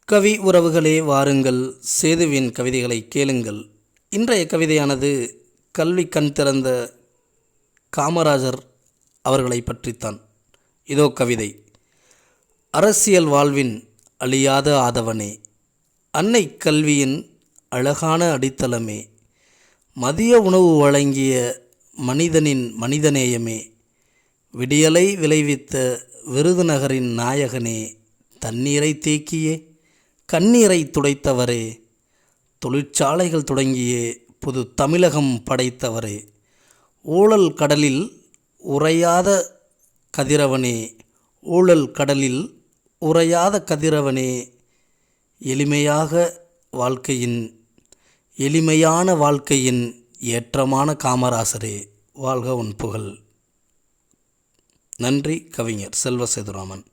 கவி உறவுகளே வாருங்கள், சேதுவின் கவிதைகளை கேளுங்கள். இன்றைய கவிதையானது கல்வி கண் திறந்த காமராஜர் அவர்களை பற்றித்தான். இதோ கவிதை. அரசியல் வாழ்வின் அழியாத ஆதவனே, அன்னை கல்வியின் அழகான அடித்தளமே, மதிய உணவு வழங்கிய மனிதனின் மனிதநேயமே, விடியலை விளைவித்த விருதுநகரின் நாயகனே, தண்ணீரை தேக்கியே கண்ணீரை துடைத்தவரே, தொழிற்சாலைகள் தொடங்கியே புது தமிழகம் படைத்தவரே, ஊழல் கடலில் உறையாத கதிரவனே, ஊழல் கடலில் உறையாத கதிரவனே, எளிமையான வாழ்க்கையின் ஏற்றமான காமராசரே, வாழ்க உன் புகழ். நன்றி. கவிஞர் செல்வ சேதுராமன்.